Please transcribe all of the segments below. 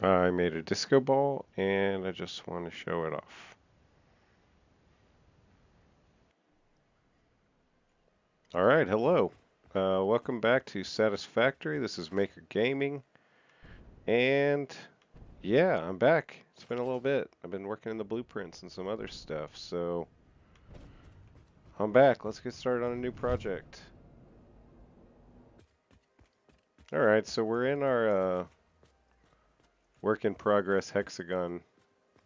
I made a disco ball and I just want to show it off. All right, hello. Welcome back to Satisfactory. This is Maker Gaming. And yeah, I'm back. It's been a little bit. I've been working in the blueprints and some other stuff. So I'm back. Let's get started on a new project. All right, so we're in our work in progress hexagon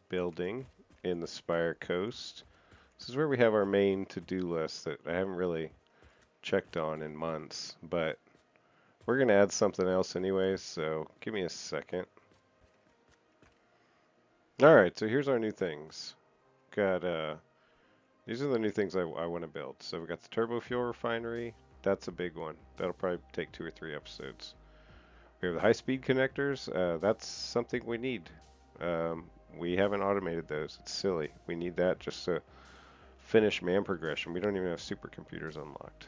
building in the Spire Coast. This is where we have our main to-do list that I haven't really checked on in months, but we're going to add something else anyways, so give me a second. Alright, so here's our new things. Got, these are the new things I want to build. So we got the turbo fuel refinery. That's a big one. That'll probably take 2 or 3 episodes. We have the high-speed connectors. That's something we need. Um, we haven't automated those. It's silly. We need that just to finish man progression. We don't even have supercomputers unlocked.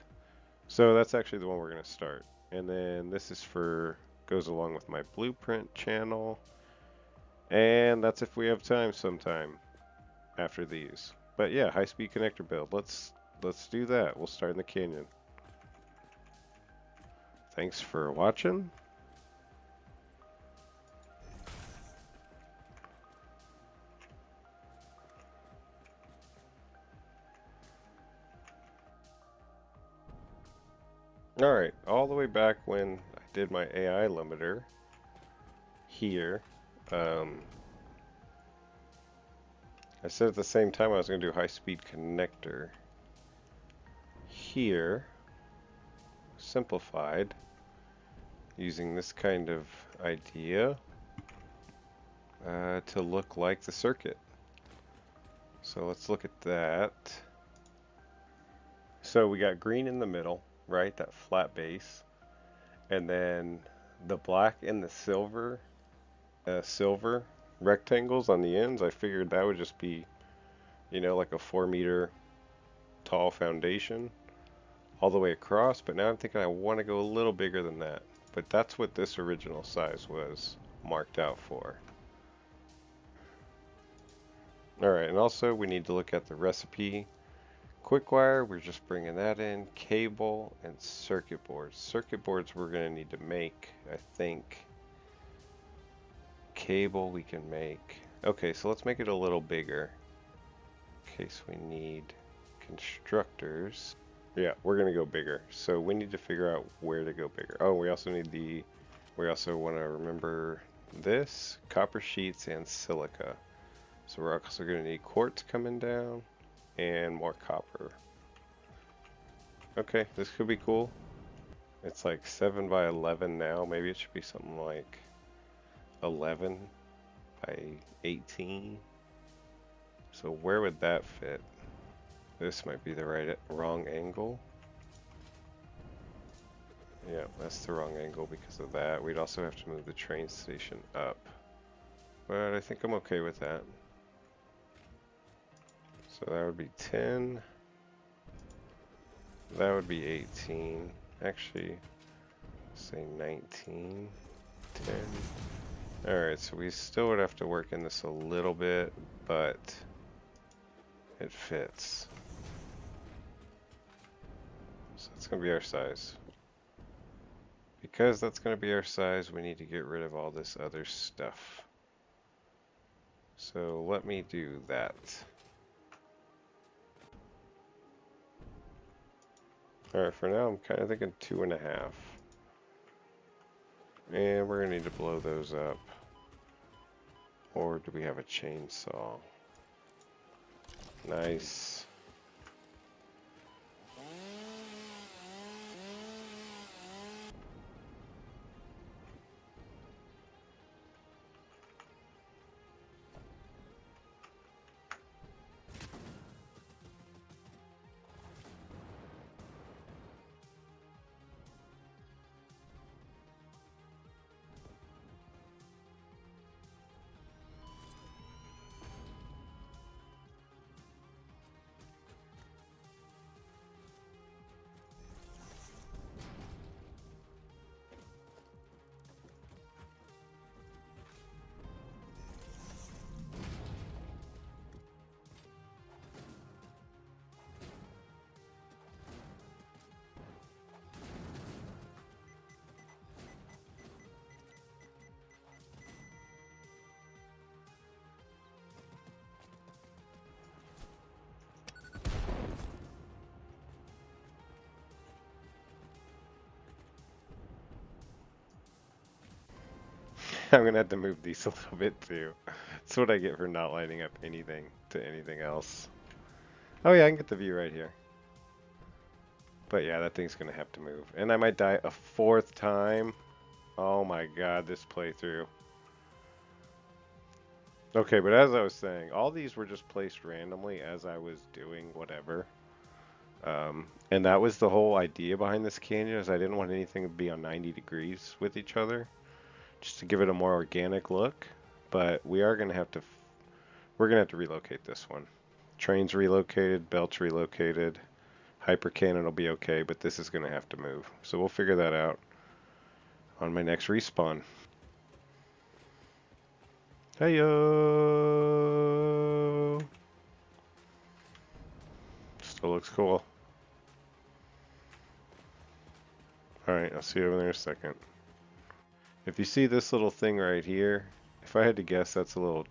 So that's actually the one we're going to start. And then this is goes along with my blueprint channel. And that's if we have time sometime after these. But yeah, high-speed connector build. Let's do that. We'll start in the canyon. Thanks for watching. Alright, all the way back when I did my AI limiter here, I said at the same time I was going to do high-speed connector here, simplified, using this kind of idea to look like the circuit. So let's look at that. So we got green in the middle, right? That flat base. And then the black and the silver rectangles on the ends. I figured that would just be, like a 4 meter tall foundation all the way across. But now I'm thinking I want to go a little bigger than that. But that's what this original size was marked out for. Alright, and also we need to look at the recipe. Quick wire, we're just bringing that in. Cable and circuit boards. Circuit boards we're going to need to make, I think. Cable we can make. Okay, so let's make it a little bigger. In case we need constructors. Yeah, we're going to go bigger. So we need to figure out where to go bigger. Oh, we also want to remember this. Copper sheets and silica. So we're also going to need quartz coming down. And more copper. Okay, this could be cool. It's like 7 by 11 now. Maybe it should be something like 11 by 18. So where would that fit? This might be the wrong angle. Yeah, that's the wrong angle because of that. We'd also have to move the train station up. But I think I'm okay with that. So that would be 10. That would be 18. Actually, say 19. 10. Alright, so we still would have to work in this a little bit, but it fits. So that's going to be our size. Because that's going to be our size, we need to get rid of all this other stuff. So let me do that. Alright, for now I'm kind of thinking 2.5. And we're going to need to blow those up. Or do we have a chainsaw? Nice. I'm gonna have to move these a little bit too. That's what I get for not lining up anything to anything else. Oh yeah, I can get the view right here. But yeah, that thing's gonna have to move. And I might die a fourth time. Oh my god, this playthrough. Okay, but as I was saying, all these were just placed randomly as I was doing whatever. And that was the whole idea behind this canyon, is I didn't want anything to be on 90 degrees with each other, just to give it a more organic look. But we are gonna have to, we're gonna have to relocate this one. Trains relocated, belts relocated, hyper cannon will be okay, but this is gonna have to move. So we'll figure that out on my next respawn. Heyo! Still looks cool. Alright, I'll see you over there in a second. If you see this little thing right here, if I had to guess, that's a little,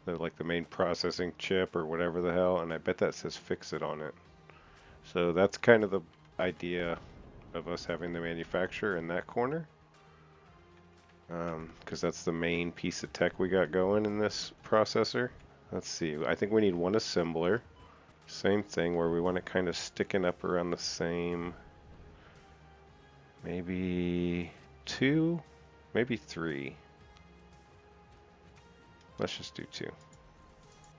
like the main processing chip or whatever the hell, and I bet that says fix it on it. So that's kind of the idea of us having the manufacturer in that corner. Because that's the main piece of tech we got going in this processor. Let's see, I think we need one assembler. Same thing where we want it kind of sticking up around the same, maybe 2, maybe 3. Let's just do 2.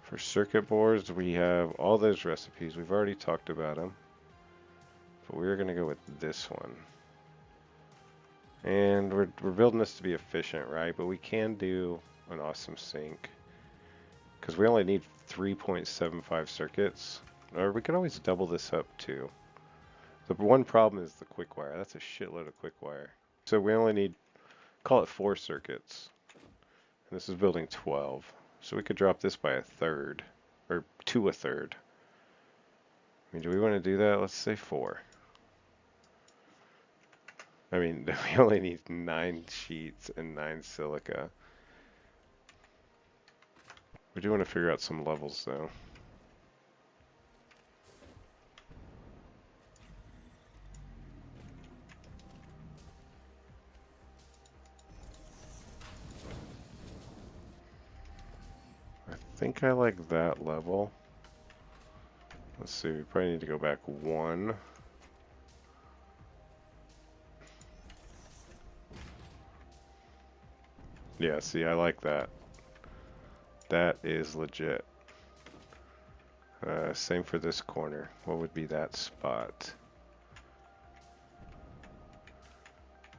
For circuit boards, we have all those recipes. We've already talked about them. But we're going to go with this one. And we're building this to be efficient, right? But we can do an awesome sink. Because we only need 3.75 circuits. Or we can always double this up too. The one problem is the quick wire. That's a shitload of quick wire. So we only need, call it 4 circuits. And this is building 12. So we could drop this by 1/3. Or to 1/3. I mean, do we want to do that? Let's say 4. I mean, we only need 9 sheets and 9 silica. We do want to figure out some levels though. I think I like that level. Let's see, we probably need to go back 1. Yeah, see, I like that. That is legit. Same for this corner. What would be that spot?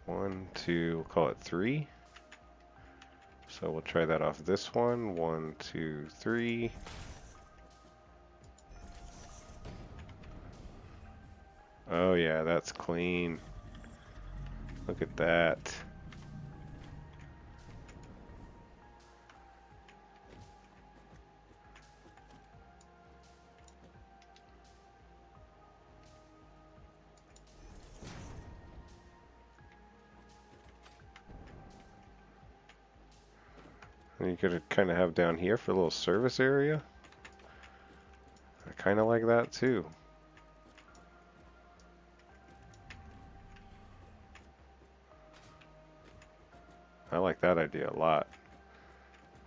1, 2, we'll call it 3. So we'll try that off this one. 1, 2, 3. Oh yeah, that's clean. Look at that. And you could kind of have down here for a little service area. I kind of like that too. I like that idea a lot.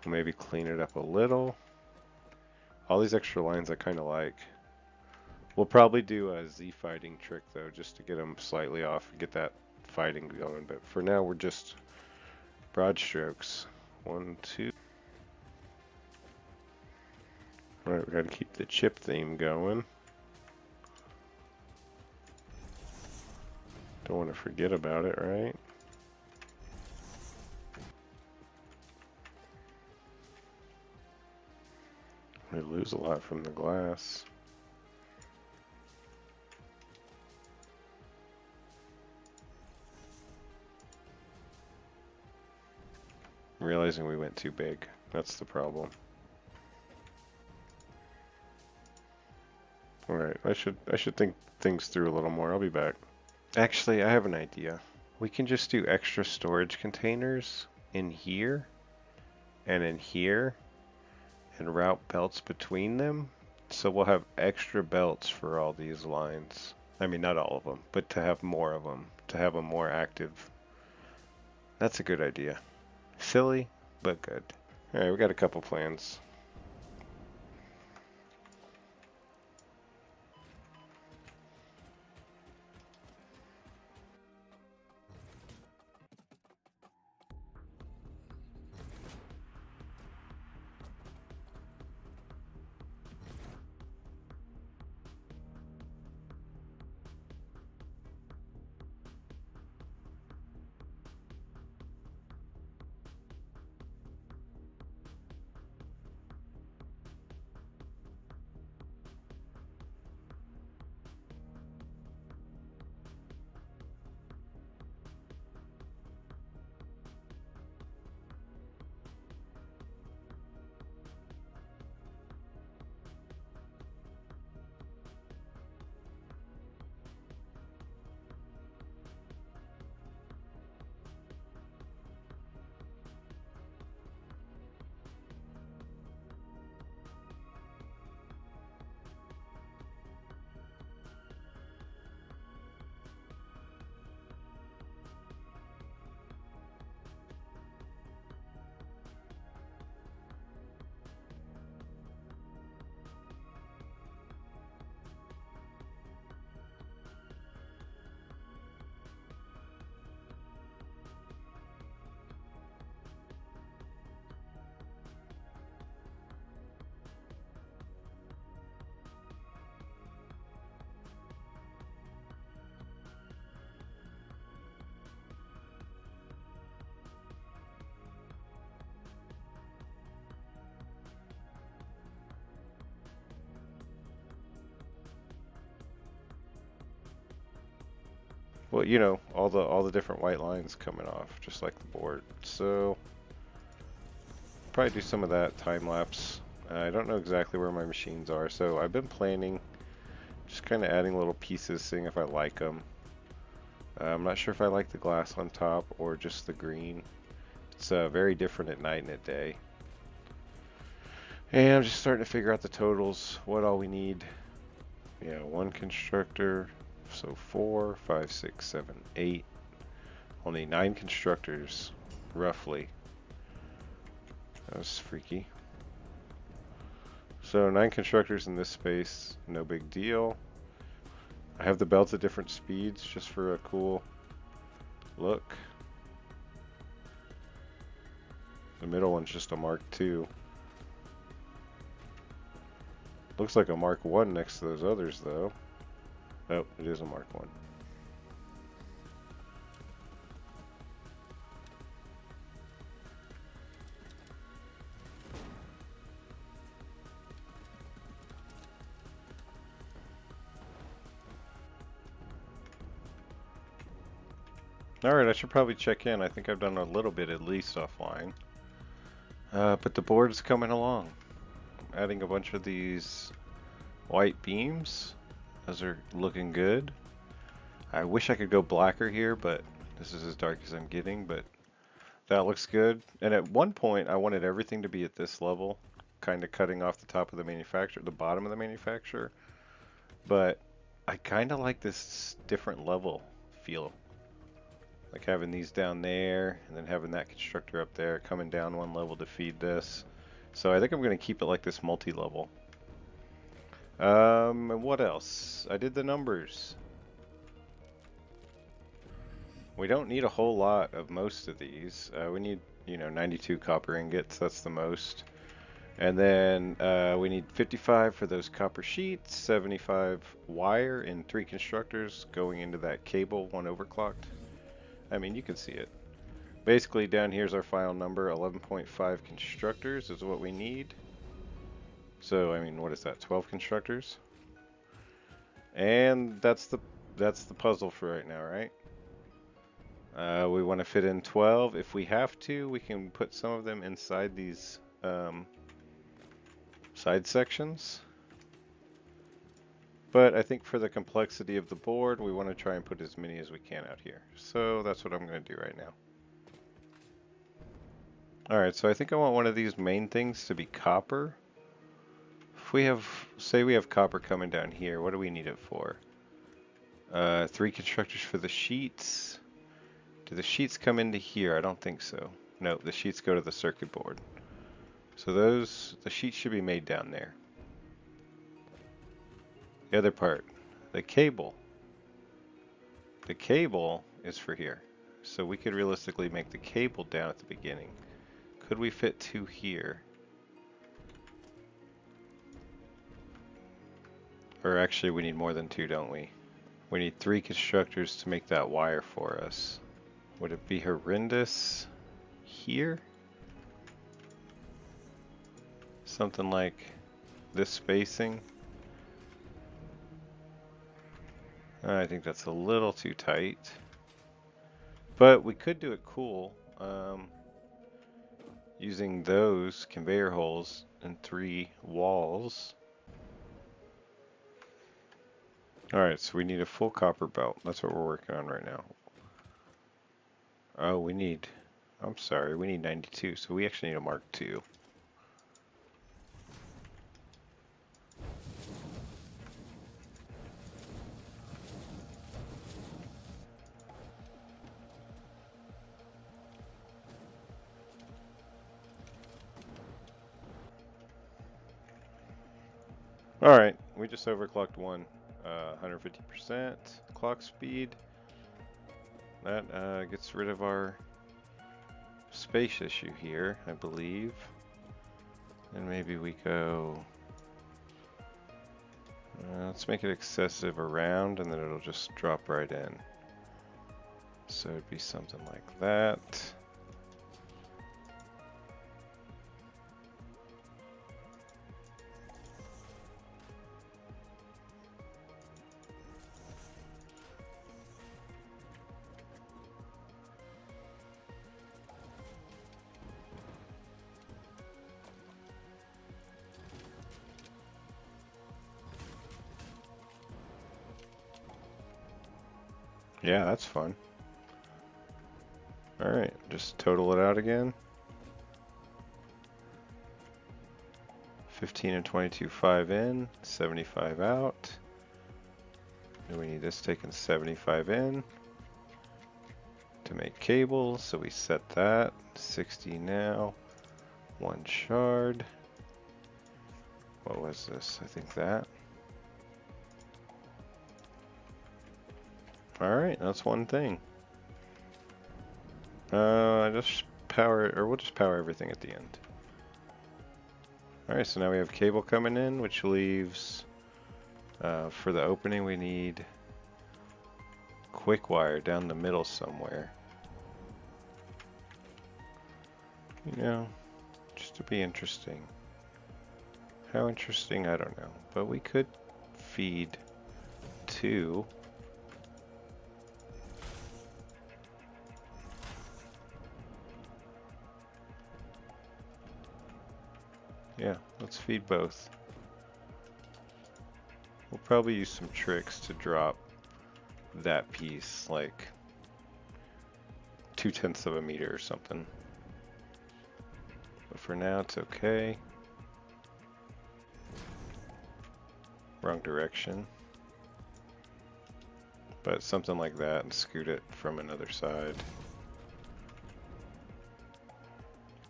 We'll maybe clean it up a little. All these extra lines I kind of like. We'll probably do a Z fighting trick though, just to get them slightly off, get that fighting going. But for now, we're just broad strokes. 1, 2. Alright, we gotta keep the chip theme going. Don't want to forget about it, right? We lose a lot from the glass. Realizing we went too big. That's the problem. Alright, I should think things through a little more. I'll be back. Actually, I have an idea. We can just do extra storage containers in here and in here and route belts between them. So we'll have extra belts for all these lines. I mean, not all of them, but to have more of them, to have them more active. That's a good idea. Silly, but good. Alright, we got a couple plans. Well, you know, all the different white lines coming off, just like the board. So probably do some of that time lapse. I don't know exactly where my machines are, so I've been planning, just kind of adding little pieces, seeing if I like them. I'm not sure if I like the glass on top or just the green. It's very different at night and at day. And I'm just starting to figure out the totals, what all we need. Yeah, one constructor, so 4, 5, 6, 7, 8. Only 9 constructors, roughly. That was freaky. So 9 constructors in this space, no big deal. I have the belts at different speeds just for a cool look. The middle one's just a Mark II. Looks like a Mark I next to those others though. Oh, it is a Mark I. Alright, I should probably check in. I think I've done a little bit at least offline. But the board's coming along. I'm adding a bunch of these white beams. Those are looking good. I wish I could go blacker here, but this is as dark as I'm getting, but that looks good. And at one point, I wanted everything to be at this level, kind of cutting off the top of the manufacturer, the bottom of the manufacturer. But I kind of like this different level feel. Like having these down there, and then having that constructor up there, coming down one level to feed this. So I think I'm going to keep it like this multi-level. And what else? I did the numbers. We don't need a whole lot of most of these. We need, you know, 92 copper ingots, that's the most. And then we need 55 for those copper sheets, 75 wire in 3 constructors going into that cable, one overclocked. I mean, you can see it. Basically, down here's our final number, 11.5 constructors is what we need. So, I mean, what is that, 12 constructors? And that's the puzzle for right now, right? We want to fit in 12. If we have to, we can put some of them inside these side sections. But I think for the complexity of the board, we want to try and put as many as we can out here. So that's what I'm going to do right now. Alright, so I think I want one of these main things to be copper. If we have, say we have copper coming down here, what do we need it for? 3 constructors for the sheets. Do the sheets come into here? I don't think so. No, the sheets go to the circuit board. So the sheets should be made down there. The other part, the cable. The cable is for here. So we could realistically make the cable down at the beginning. Could we fit 2 here? Or actually we need more than 2, don't we? We need 3 constructors to make that wire for us. Would it be horrendous here? Something like this spacing? I think that's a little too tight. But we could do it cool. Using those conveyor holes and 3 walls. Alright, so we need a full copper belt. That's what we're working on right now. Oh, I'm sorry, we need 92, so we actually need a Mark II. Alright, we just overclocked one. 150% clock speed. That gets rid of our space issue here, I believe. And maybe we go... let's make it excessive around and then it'll just drop right in. So it'd be something like that. Yeah, that's fun. Alright, just total it out again. 15 and 22, 5 in, 75 out. And we need this taken 75 in to make cables, so we set that. 60 now. 1 shard. What was this? I think that. Alright, that's one thing. I just power it, or we'll just power everything at the end. Alright, so now we have cable coming in, which leaves, for the opening we need quick wire down the middle somewhere. You know, just to be interesting. How interesting, I don't know. But we could feed 2. Yeah, let's feed both. We'll probably use some tricks to drop that piece, like 0.2 of a meter or something. But for now, it's okay. Wrong direction. But something like that and scoot it from another side.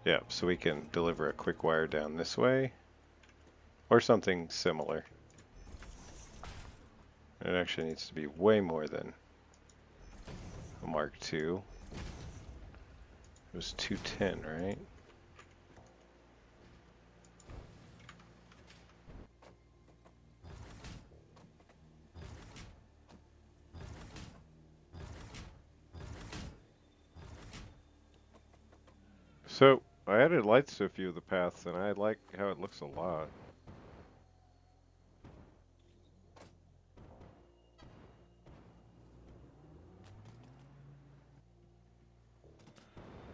Yeah, so we can deliver a quick wire down this way, or something similar. It actually needs to be way more than a Mark II. It was 210, right? So, I added lights to a few of the paths, and I like how it looks a lot.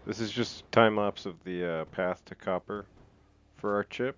This is just time lapse of the path to copper for our chip.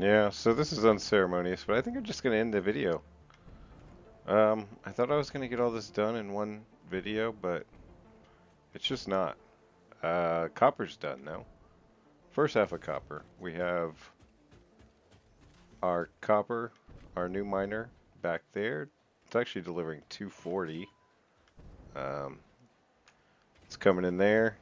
Yeah, so this is unceremonious, but I think I'm just gonna end the video. I thought I was gonna get all this done in one video, but it's just not. Copper's done now. First half of copper. We have our copper, our new miner back there. It's actually delivering 240. Um, it's coming in there.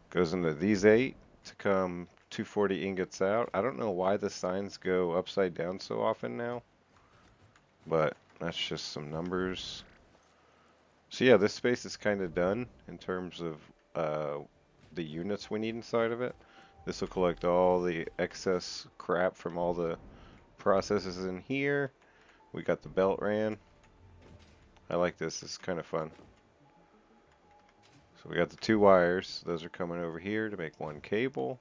Goes into these 8 to come 240 ingots out. I don't know why the signs go upside down so often now, but that's just some numbers. So yeah, this space is kind of done in terms of the units we need inside of it. This will collect all the excess crap from all the processes in here. We got the belt ran. I like this. This is kind of fun. So we got the 2 wires. Those are coming over here to make 1 cable.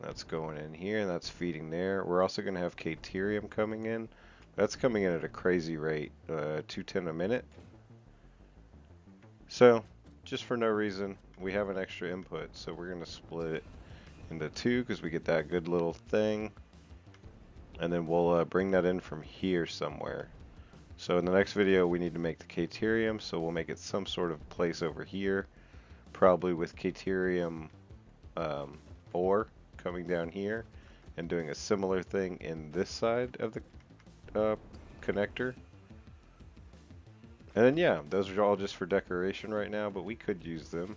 That's going in here, and that's feeding there. We're also going to have Caterium coming in. That's coming in at a crazy rate, 210 a minute. So, just for no reason, we have an extra input, so we're going to split it into 2 because we get that good little thing. And then we'll bring that in from here somewhere. So in the next video, we need to make the Caterium, so we'll make it some sort of place over here, probably with Caterium ore coming down here, and doing a similar thing in this side of the connector. And then yeah, those are all just for decoration right now, but we could use them.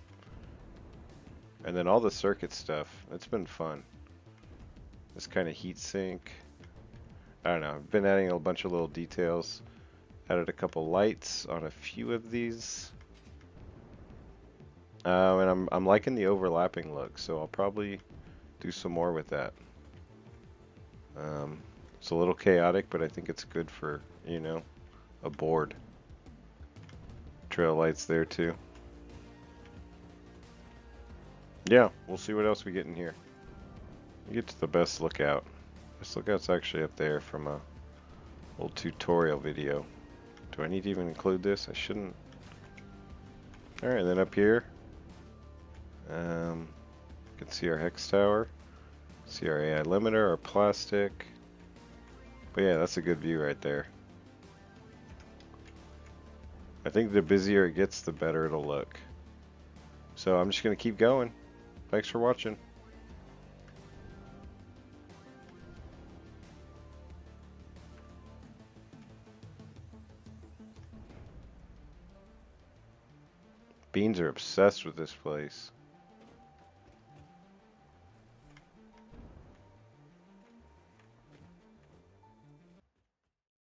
And then all the circuit stuff, it's been fun. This kind of heat sink. I don't know, I've been adding a bunch of little details. Added a couple lights on a few of these. And I'm liking the overlapping look, so I'll probably do some more with that. It's a little chaotic, but I think it's good for, you know, a board. Trail lights there too. Yeah, we'll see what else we get in here. We get to the best lookout. This lookout's actually up there from a old tutorial video. Do I need to even include this? I shouldn't. Alright, then up here, you can see our hex tower, see our AI limiter, our plastic. But yeah, that's a good view right there. I think the busier it gets, the better it'll look. So I'm just going to keep going. Thanks for watching. Beans are obsessed with this place.